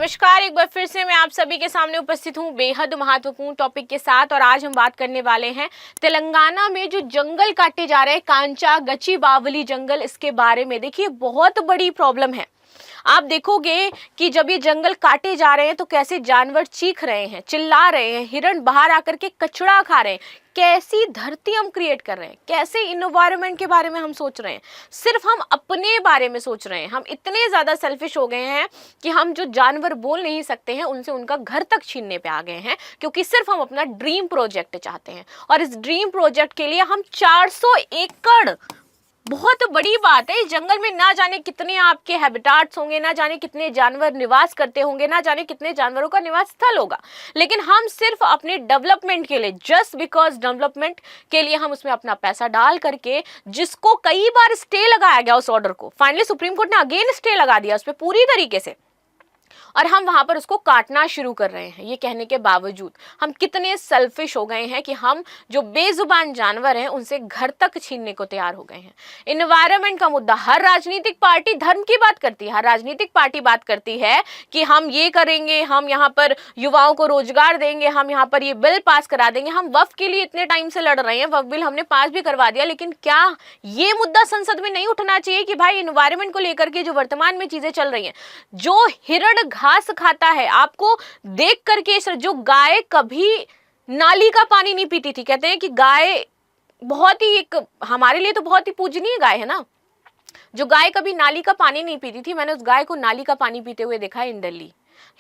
नमस्कार, एक बार फिर से मैं आप सभी के सामने उपस्थित हूँ बेहद महत्वपूर्ण टॉपिक के साथ। और आज हम बात करने वाले हैं तेलंगाना में जो जंगल काटे जा रहे हैं, कांचा गची बावली जंगल, इसके बारे में। देखिए, बहुत बड़ी प्रॉब्लम है। आप देखोगे कि जब ये जंगल काटे जा रहे हैं तो कैसे जानवर चीख रहे हैं, चिल्ला रहे हैं, हिरण बाहर आकर के कचड़ा खा रहे हैं। कैसी धरती हम क्रिएट कर रहे हैं, कैसे इन्वायरमेंट के बारे में हम सोच रहे हैं, सिर्फ हम अपने बारे में सोच रहे हैं। हम इतने ज्यादा सेल्फिश हो गए हैं कि हम जो जानवर बोल नहीं सकते हैं उनसे उनका घर तक छीनने पे आ गए हैं, क्योंकि सिर्फ हम अपना ड्रीम प्रोजेक्ट चाहते हैं। और इस ड्रीम प्रोजेक्ट के लिए हम 400 एकड़, बहुत बड़ी बात है। इस जंगल में ना जाने कितने आपके हैबिटाट्स होंगे, ना जाने कितने जानवर निवास करते होंगे, ना जाने कितने जानवरों का निवास स्थल होगा। लेकिन हम सिर्फ अपने डेवलपमेंट के लिए, जस्ट बिकॉज डेवलपमेंट के लिए, हम उसमें अपना पैसा डाल करके, जिसको कई बार स्टे लगाया गया उस ऑर्डर को, फाइनली सुप्रीम कोर्ट ने अगेन स्टे लगा दिया उस पर पूरी तरीके से, और हम वहां पर उसको काटना शुरू कर रहे हैं। ये कहने के बावजूद हम कितने सेल्फिश हो गए हैं कि हम जो बेजुबान जानवर हैं उनसे घर तक छीनने को तैयार हो गए हैं। इन्वायरमेंट का मुद्दा, हर राजनीतिक पार्टी धर्म की बात करती है, हर राजनीतिक पार्टी बात करती है कि हम ये करेंगे, हम यहाँ पर युवाओं को रोजगार देंगे, हम यहाँ पर ये बिल पास करा देंगे। हम वक्फ के लिए इतने टाइम से लड़ रहे हैं, वक्फ बिल हमने पास भी करवा दिया, लेकिन क्या ये मुद्दा संसद में नहीं उठना चाहिए कि भाई इन्वायरमेंट को लेकर के जो वर्तमान में चीजें चल रही हैं, जो हिरण घास खाता है, आपको देख करके, जो गाय कभी नाली का पानी नहीं पीती थी, कहते हैं कि गाय बहुत ही एक, हमारे लिए तो बहुत ही पूजनीय गाय है ना, जो गाय कभी नाली का पानी नहीं पीती थी, मैंने उस गाय को नाली का पानी पीते हुए देखा है इन दिल्ली।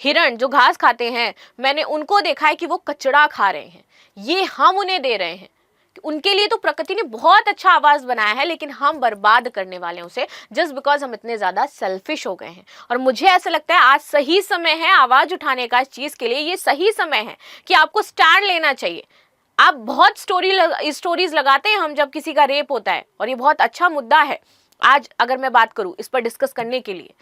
हिरण जो घास खाते हैं, मैंने उनको देखा है कि वो कचड़ा खा रहे हैं, ये हम उन्हें दे रहे हैं। उनके लिए तो प्रकृति ने बहुत अच्छा आवाज बनाया है, लेकिन हम बर्बाद करने वाले हैं उसे, जस्ट बिकॉज हम इतने ज्यादा सेल्फिश हो गए हैं। और मुझे ऐसा लगता है आज सही समय है आवाज उठाने का इस चीज के लिए। ये सही समय है कि आपको स्टैंड लेना चाहिए। आप बहुत स्टोरीज लगाते हैं हम जब किसी का रेप होता है, और ये बहुत अच्छा मुद्दा है। आज अगर मैं बात करूं इस पर डिस्कस करने के लिए,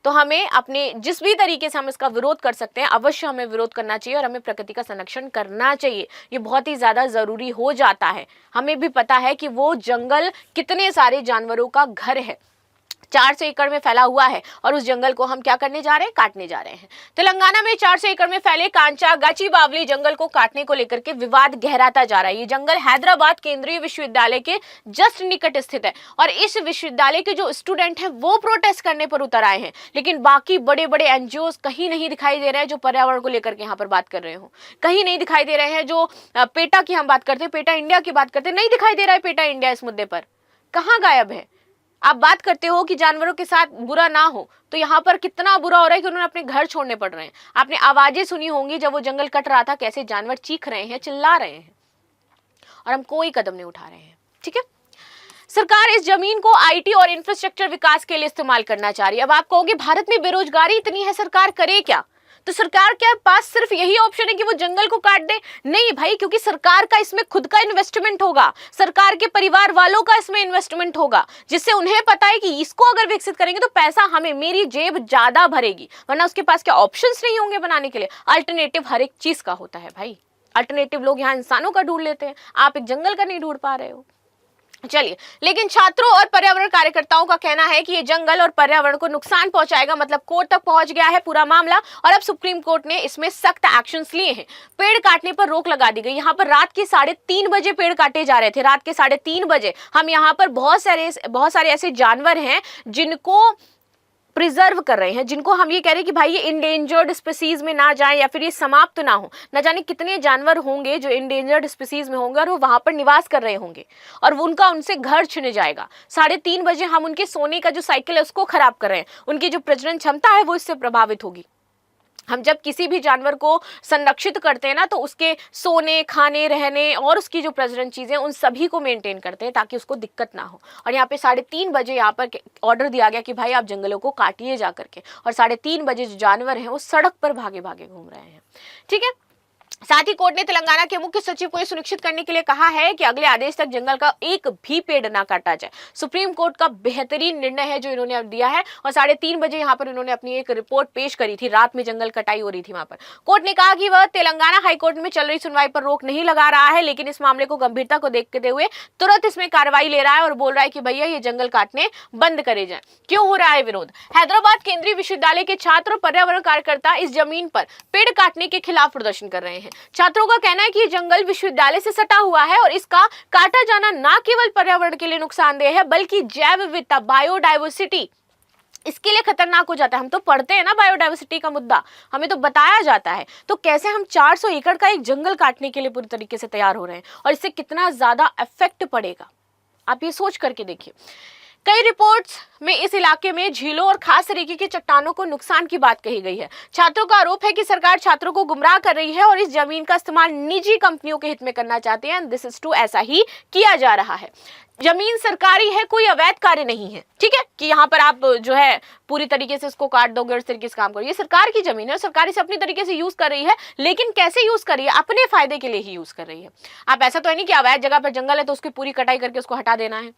तो हमें अपने जिस भी तरीके से हम इसका विरोध कर सकते हैं, अवश्य हमें विरोध करना चाहिए और हमें प्रकृति का संरक्षण करना चाहिए। ये बहुत ही ज्यादा जरूरी हो जाता है। हमें भी पता है कि वो जंगल कितने सारे जानवरों का घर है, 400 एकड़ में फैला हुआ है, और उस जंगल को हम क्या करने जा रहे हैं, काटने जा रहे हैं। तेलंगाना में 400 एकड़ में फैले कांचा गची बावली जंगल को काटने को लेकर के विवाद गहराता जा रहा है। ये जंगल हैदराबाद केंद्रीय विश्वविद्यालय के जस्ट निकट स्थित है, और इस विश्वविद्यालय के जो स्टूडेंट हैं वो प्रोटेस्ट करने पर उतर आए हैं। लेकिन बाकी बड़े बड़े एनजीओ कहीं नहीं दिखाई दे रहे हैं जो पर्यावरण को लेकर के यहाँ पर बात कर रहे हो, कहीं नहीं दिखाई दे रहे हैं। जो पेटा की हम बात करते हैं, पेटा इंडिया की बात करते हैं, नहीं दिखाई दे रहा है पेटा इंडिया इस मुद्दे पर, कहाँ गायब है। आप बात करते हो कि जानवरों के साथ बुरा ना हो, तो यहाँ पर कितना बुरा हो रहा है कि उन्होंने अपने घर छोड़ने पड़ रहे हैं। आपने आवाजें सुनी होंगी जब वो जंगल कट रहा था, कैसे जानवर चीख रहे हैं, चिल्ला रहे हैं, और हम कोई कदम नहीं उठा रहे हैं। ठीक है, सरकार इस जमीन को आईटी और इंफ्रास्ट्रक्चर विकास के लिए इस्तेमाल करना चाह रही है। अब आप कहोगे भारत में बेरोजगारी इतनी है, सरकार करे क्या? तो सरकार के पास सिर्फ यही ऑप्शन है कि वो जंगल को काट दे? नहीं भाई, क्योंकि सरकार का इसमें खुद का इन्वेस्टमेंट होगा, सरकार के परिवार वालों का इसमें इन्वेस्टमेंट होगा, जिससे उन्हें पता है कि इसको अगर विकसित करेंगे तो पैसा हमें, मेरी जेब ज्यादा भरेगी, वरना उसके पास क्या ऑप्शंस नहीं होंगे बनाने के लिए। अल्टरनेटिव हर एक चीज का होता है भाई। अल्टरनेटिव लोग यहाँ इंसानों का ढूंढ लेते हैं, आप एक जंगल का नहीं ढूंढ पा रहे हो। चलिए, लेकिन छात्रों और पर्यावरण कार्यकर्ताओं का कहना है कि ये जंगल और पर्यावरण को नुकसान पहुंचाएगा, मतलब कोर्ट तक पहुंच गया है पूरा मामला, और अब सुप्रीम कोर्ट ने इसमें सख्त एक्शंस लिए हैं। पेड़ काटने पर रोक लगा दी गई। यहाँ पर रात के 3:30 बजे पेड़ काटे जा रहे थे, रात के 3:30 बजे। हम यहाँ पर बहुत सारे ऐसे जानवर हैं जिनको प्रिजर्व कर रहे हैं, जिनको हम ये कह रहे हैं कि भाई ये इंडेंजर्ड स्पीसीज में ना जाए, या फिर ये समाप्त ना हो। न जाने कितने जानवर होंगे जो इंडेंजर्ड स्पीसीज में होंगे और वो वहां पर निवास कर रहे होंगे, और उनका उनसे घर छिन जाएगा। 3:30 बजे हम उनके सोने का जो साइकिल है उसको खराब कर रहे हैं, उनकी जो प्रजनन क्षमता है वो इससे प्रभावित होगी। हम जब किसी भी जानवर को संरक्षित करते हैं ना, तो उसके सोने, खाने, रहने और उसकी जो प्रजनन चीजें, उन सभी को मेंटेन करते हैं ताकि उसको दिक्कत ना हो। और यहाँ पे 3:30 बजे यहाँ पर ऑर्डर दिया गया कि भाई आप जंगलों को काटिए जा करके, और 3:30 बजे जो जानवर हैं वो सड़क पर भागे भागे घूम रहे हैं। ठीक है, साथ ही कोर्ट ने तेलंगाना के मुख्य सचिव को यह सुनिश्चित करने के लिए कहा है कि अगले आदेश तक जंगल का एक भी पेड़ ना काटा जाए। सुप्रीम कोर्ट का बेहतरीन निर्णय है जो इन्होंने अब दिया है, और 3:30 बजे यहाँ पर इन्होंने अपनी एक रिपोर्ट पेश करी थी। रात में जंगल कटाई हो रही थी वहां पर। कोर्ट ने कहा कि वह तेलंगाना हाईकोर्ट में चल रही सुनवाई पर रोक नहीं लगा रहा है, लेकिन इस मामले को गंभीरता को देखते हुए तुरंत इसमें कार्रवाई ले रहा है और बोल रहा है कि भैया ये जंगल काटने बंद करे जाए। क्यों हो रहा है विरोध? हैदराबाद केंद्रीय विश्वविद्यालय के छात्र और पर्यावरण कार्यकर्ता इस जमीन पर पेड़ काटने के खिलाफ प्रदर्शन कर रहे हैं। छात्रों का कहना है कि ये जंगल विश्वविद्यालय से सटा हुआ है और इसका काटा जाना न केवल पर्यावरण के लिए नुकसानदेह है, बल्कि जैव विविधता, बायोडाइवर्सिटी, इसके लिए खतरनाक हो जाता है। हम तो पढ़ते हैं ना बायोडाइवर्सिटी का मुद्दा, हमें तो बताया जाता है। तो कैसे हम 400 एकड़ का एक जंगल काटने के लिए पूरी तरीके से तैयार हो रहे हैं, और इससे कितना ज्यादा इफेक्ट पड़ेगा, आप ये सोच करके देखिए। कई रिपोर्ट्स में इस इलाके में झीलों और खास तरीके की चट्टानों को नुकसान की बात कही गई है। छात्रों का आरोप है कि सरकार छात्रों को गुमराह कर रही है और इस जमीन का इस्तेमाल निजी कंपनियों के हित में करना चाहती है। दिस इज ट्रू, ऐसा ही किया जा रहा है। जमीन सरकारी है, कोई अवैध कार्य नहीं है, ठीक है, कि यहाँ पर आप जो है पूरी तरीके से इसको काट दोगे और इस तरीके से काम करोगे। ये सरकार की जमीन है और सरकार इसे अपनी तरीके से यूज कर रही है, लेकिन कैसे यूज कर रही है? अपने फायदे के लिए ही यूज कर रही है। आप ऐसा तो है नहीं कि अवैध जगह पर जंगल है तो उसकी पूरी कटाई करके उसको हटा देना है।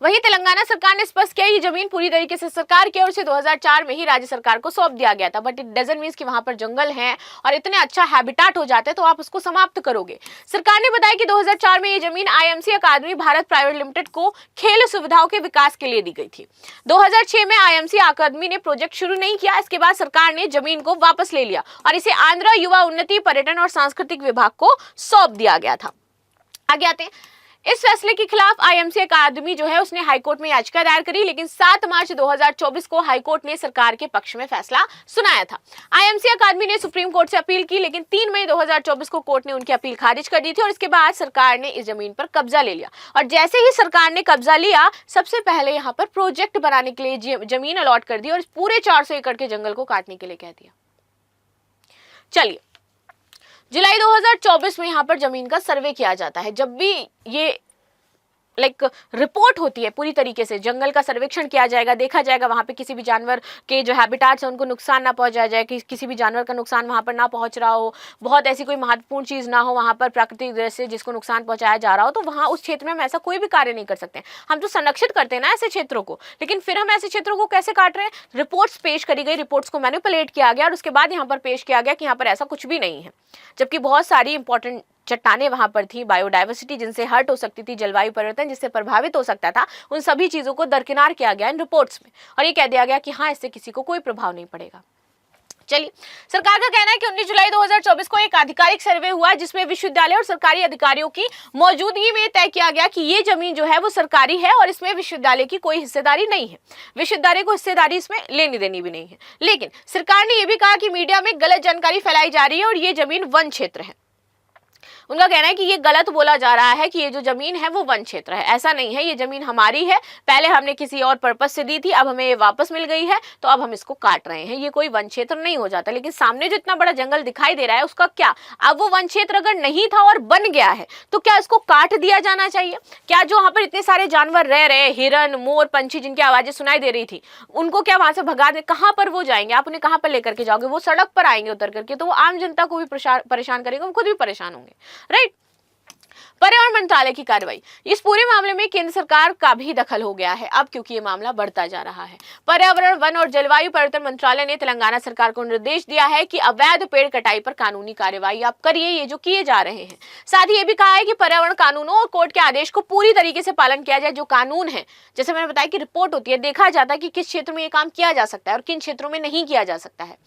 वहीं तेलंगाना सरकार ने स्पष्ट किया ये जमीन पूरी तरीके से सरकार की ओर से 2004 में ही राज्य सरकार को सौंप दिया गया था, बट इट डजंट मींस कि वहां पर जंगल है और इतने अच्छा हैबिटेट हो जाते तो आप उसको समाप्त करोगे। सरकार ने बताया कि 2004 में ये जमीन आईएमसी अकादमी भारत प्राइवेट लिमिटेड को खेल सुविधाओं के विकास के लिए दी गई थी। 2006 में आईएमसी अकादमी ने प्रोजेक्ट शुरू नहीं किया। इसके बाद सरकार ने जमीन को वापस ले लिया और इसे आंध्र युवा उन्नति, पर्यटन और सांस्कृतिक विभाग को सौंप दिया गया था। आगे आते हैं। इस फैसले के खिलाफ आईएमसी अकादमी जो है उसने हाईकोर्ट में याचिका दायर करी, लेकिन 7 मार्च 2024 को हाईकोर्ट ने सरकार के पक्ष में फैसला सुनाया था। आईएमसी अकादमी ने सुप्रीम कोर्ट से अपील की, लेकिन 3 मई 2024 को कोर्ट ने उनकी अपील खारिज कर दी थी और इसके बाद सरकार ने इस जमीन पर कब्जा ले लिया। और जैसे ही सरकार ने कब्जा लिया, सबसे पहले यहाँ पर प्रोजेक्ट बनाने के लिए जमीन अलॉट कर दी और इस पूरे 400 एकड़ के जंगल को काटने के लिए कह दिया। चलिए, जुलाई 2024 में यहाँ पर जमीन का सर्वे किया जाता है। जब भी ये रिपोर्ट होती है, पूरी तरीके से जंगल का सर्वेक्षण किया जाएगा, देखा जाएगा वहां पे किसी भी जानवर के जो हैबिटेट्स हैं उनको नुकसान ना पहुंचाया जाए, कि किसी भी जानवर का नुकसान वहां पर ना पहुंच रहा हो, बहुत ऐसी कोई महत्वपूर्ण चीज ना हो वहां पर प्राकृतिक दृश्य जिसको नुकसान पहुंचाया जा रहा हो, तो वहां उस क्षेत्र में हम ऐसा कोई भी कार्य नहीं कर सकते। हम तो संरक्षित करते हैं ना ऐसे क्षेत्रों को, लेकिन फिर हम ऐसे क्षेत्रों को कैसे काट रहे हैं? रिपोर्ट्स पेश करी गई, रिपोर्ट्स को मैनिपुलेट किया गया और उसके बाद यहाँ पर पेश किया गया कि यहाँ पर ऐसा कुछ भी नहीं है, जबकि बहुत सारी इंपॉर्टेंट चट्टानें वहां पर थी, बायोडाइवर्सिटी जिनसे हर्ट हो सकती थी, जलवायु परिवर्तन जिससे प्रभावित हो सकता था, उन सभी चीजों को दरकिनार किया गया इन रिपोर्ट्स में और ये कह दिया गया कि हाँ, इससे किसी को कोई प्रभाव नहीं पड़ेगा। चलिए, सरकार का कहना है कि 19 जुलाई 2024 को एक आधिकारिक सर्वे हुआ जिसमें विश्वविद्यालय और सरकारी अधिकारियों की मौजूदगी में तय किया गया कि ये जमीन जो है वो सरकारी है और इसमें विश्वविद्यालय की कोई हिस्सेदारी नहीं है। विश्वविद्यालय को हिस्सेदारी इसमें लेनी देनी भी नहीं है। लेकिन सरकार ने यह भी कहा कि मीडिया में गलत जानकारी फैलाई जा रही है और ये जमीन वन क्षेत्र है। उनका कहना है कि ये गलत बोला जा रहा है कि ये जो जमीन है वो वन क्षेत्र है। ऐसा नहीं है, ये जमीन हमारी है, पहले हमने किसी और पर्पस से दी थी, अब हमें ये वापस मिल गई है तो अब हम इसको काट रहे हैं। ये कोई वन क्षेत्र नहीं हो जाता। लेकिन सामने जो इतना बड़ा जंगल दिखाई दे रहा है उसका क्या? अब वो वन क्षेत्र अगर नहीं था और बन गया है तो क्या इसको काट दिया जाना चाहिए? क्या जो वहां पर इतने सारे जानवर रह रहे, हिरन, मोर, पंछी जिनकी आवाजें सुनाई दे रही थी, उनको क्या वहां से भगा दे? कहां पर वो जाएंगे? आप उन्हें कहां पर लेकर के जाओगे? वो सड़क पर आएंगे उतर करके, तो वो आम जनता को भी परेशान करेंगे, वो खुद भी परेशान होंगे, राइट। पर्यावरण मंत्रालय की कार्रवाई, इस पूरे मामले में केंद्र सरकार का भी दखल हो गया है अब, क्योंकि ये मामला बढ़ता जा रहा है। पर्यावरण, वन और जलवायु परिवर्तन मंत्रालय ने तेलंगाना सरकार को निर्देश दिया है कि अवैध पेड़ कटाई पर कानूनी कार्यवाही आप करिए, ये जो किए जा रहे हैं। साथ ही ये भी कहा है कि पर्यावरण कानूनों और कोर्ट के आदेश को पूरी तरीके से पालन किया जाए। जो कानून है, जैसे मैंने बताया कि रिपोर्ट होती है, देखा जाता है कि किस क्षेत्र में ये काम किया जा सकता है और किन क्षेत्रों में नहीं किया जा सकता है,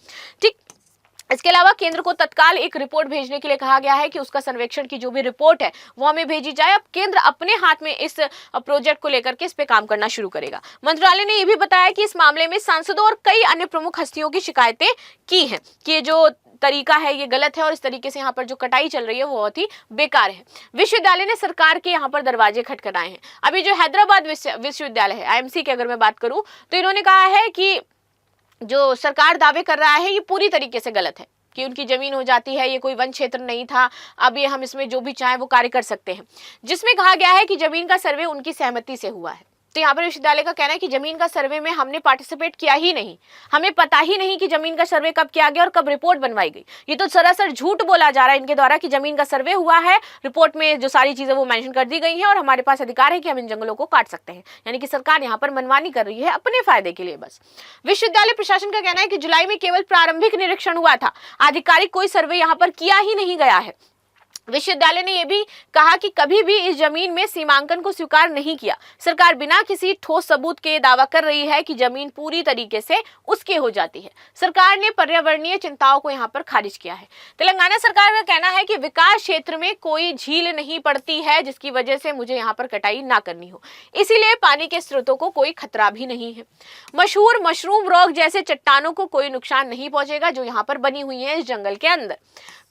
ठीक। इसके अलावा केंद्र को तत्काल एक रिपोर्ट भेजने के लिए कहा गया है कि उसका सर्वेक्षण की जो भी रिपोर्ट है वो हमें भेजी जाए। अब केंद्र अपने हाथ में इस प्रोजेक्ट को लेकर के इस पे काम करना शुरू करेगा। मंत्रालय ने यह भी बताया कि इस मामले में सांसदों और कई अन्य प्रमुख हस्तियों की शिकायतें की हैं कि ये जो तरीका है ये गलत है और इस तरीके से यहाँ पर जो कटाई चल रही है वो बहुत ही बेकार है। विश्वविद्यालय ने सरकार के यहाँ पर दरवाजे खटखटाए हैं। अभी जो हैदराबाद विश्वविद्यालय है, आईएमसी की अगर मैं बात करूं, तो इन्होंने कहा है कि जो सरकार दावे कर रहा है ये पूरी तरीके से गलत है, कि उनकी जमीन हो जाती है, ये कोई वन क्षेत्र नहीं था, अब ये हम इसमें जो भी चाहे वो कार्य कर सकते हैं। जिसमें कहा गया है कि जमीन का सर्वे उनकी सहमति से हुआ है। तो यहाँ पर विश्वविद्यालय का कहना है कि जमीन का सर्वे में हमने पार्टिसिपेट किया ही नहीं, हमें पता ही नहीं कि जमीन का सर्वे कब किया गया और कब रिपोर्ट बनवाई गई। ये तो सरासर झूठ बोला जा रहा है इनके द्वारा कि जमीन का सर्वे हुआ है, रिपोर्ट में जो सारी चीजें वो मेंशन कर दी गई हैं और हमारे पास अधिकार है कि हम इन जंगलों को काट सकते हैं। यानी कि सरकार यहाँ पर मनमानी कर रही है अपने फायदे के लिए बस। विश्वविद्यालय प्रशासन का कहना है कि जुलाई में केवल प्रारंभिक निरीक्षण हुआ था, आधिकारिक कोई सर्वे यहाँ पर किया ही नहीं गया है। विश्वविद्यालय ने यह भी कहा कि कभी भी इस जमीन में सीमांकन को स्वीकार नहीं किया। सरकार बिना किसी ठोस सबूत के दावा कर रही है कि जमीन पूरी तरीके से उसकी हो जाती है। सरकार ने पर्यावरणीय चिंताओं को यहां पर खारिज किया है। तेलंगाना सरकार का कहना है कि विकास क्षेत्र में कोई झील नहीं पड़ती है जिसकी वजह से मुझे यहां पर कटाई ना करनी हो, इसीलिए पानी के स्रोतों को कोई खतरा भी नहीं है। मशहूर मशरूम रॉक जैसे चट्टानों को कोई नुकसान नहीं पहुंचेगा जो यहाँ पर बनी हुई है इस जंगल के अंदर।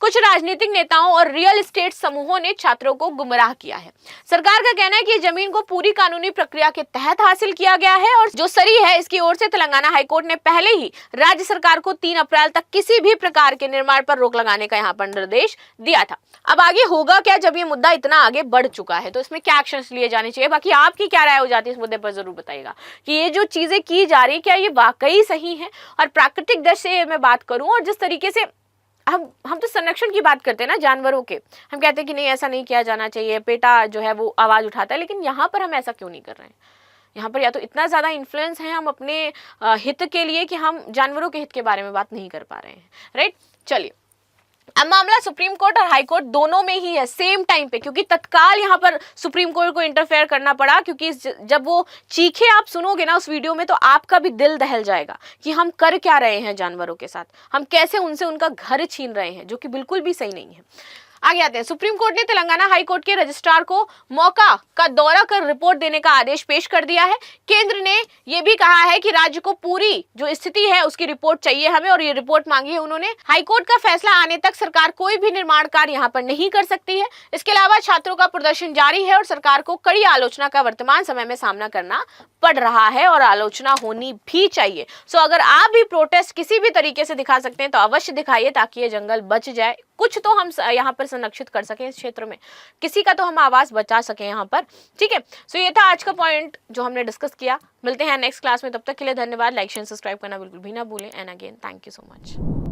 कुछ राजनीतिक नेताओं और रियल एस्टेट समूहों ने छात्रों को गुमराह किया है। सरकार का कहना है कि जमीन को पूरी कानूनी प्रक्रिया के तहत हासिल किया गया है और जो सरी है इसकी ओर से तेलंगाना हाईकोर्ट ने पहले ही राज्य सरकार को 3 अप्रैल तक किसी भी प्रकार के निर्माण पर रोक लगाने का यहाँ पर निर्देश दिया था। अब आगे होगा क्या जब ये मुद्दा इतना आगे बढ़ चुका है, तो इसमें क्या एक्शन लिए जाने चाहिए? बाकी आपकी क्या राय हो जाती है इस मुद्दे पर जरूर बताइएगा कि ये जो चीजें की जा रही क्या ये वाकई सही है। और प्राकृतिक दृश्य से मैं बात करूं और जिस तरीके से हम तो संरक्षण की बात करते हैं ना जानवरों के, हम कहते हैं कि नहीं ऐसा नहीं किया जाना चाहिए, पेटा जो है वो आवाज उठाता है, लेकिन यहाँ पर हम ऐसा क्यों नहीं कर रहे हैं? यहाँ पर या तो इतना ज्यादा इन्फ्लुएंस है हम अपने हित के लिए कि हम जानवरों के हित के बारे में बात नहीं कर पा रहे हैं, राइट। चलिए, अब मामला सुप्रीम कोर्ट और हाई कोर्ट दोनों में ही है सेम टाइम पे, क्योंकि तत्काल यहाँ पर सुप्रीम कोर्ट को इंटरफेयर करना पड़ा, क्योंकि जब वो चीखे आप सुनोगे ना उस वीडियो में तो आपका भी दिल दहल जाएगा कि हम कर क्या रहे हैं जानवरों के साथ, हम कैसे उनसे उनका घर छीन रहे हैं, जो कि बिल्कुल भी सही नहीं है। आगे आते हैं। सुप्रीम कोर्ट ने तेलंगाना हाई कोर्ट के रजिस्ट्रार को मौका का दौरा कर रिपोर्ट देने का आदेश पेश कर दिया है। केंद्र ने यह भी कहा है कि राज्य को पूरी जो स्थिति है उसकी रिपोर्ट चाहिए हमें, और ये रिपोर्ट मांगी है उन्होंने। हाई कोर्ट का फैसला आने तक सरकार कोई भी निर्माण कार्य यहाँ पर नहीं कर सकती है। इसके अलावा छात्रों का प्रदर्शन जारी है और सरकार को कड़ी आलोचना का वर्तमान समय में सामना करना पड़ रहा है और आलोचना होनी भी चाहिए। सो अगर आप भी प्रोटेस्ट किसी भी तरीके से दिखा सकते हैं तो अवश्य दिखाइए, ताकि ये जंगल बच जाए। कुछ तो हम यहाँ पर संरक्षित कर सकें इस क्षेत्र में, किसी का तो हम आवाज बचा सकें यहाँ पर, ठीक है। सो ये था आज का पॉइंट जो हमने डिस्कस किया। मिलते हैं नेक्स्ट क्लास में, तब तक के लिए धन्यवाद। लाइक शेयर सब्सक्राइब करना बिल्कुल भी ना भूलें। And again thank you so much.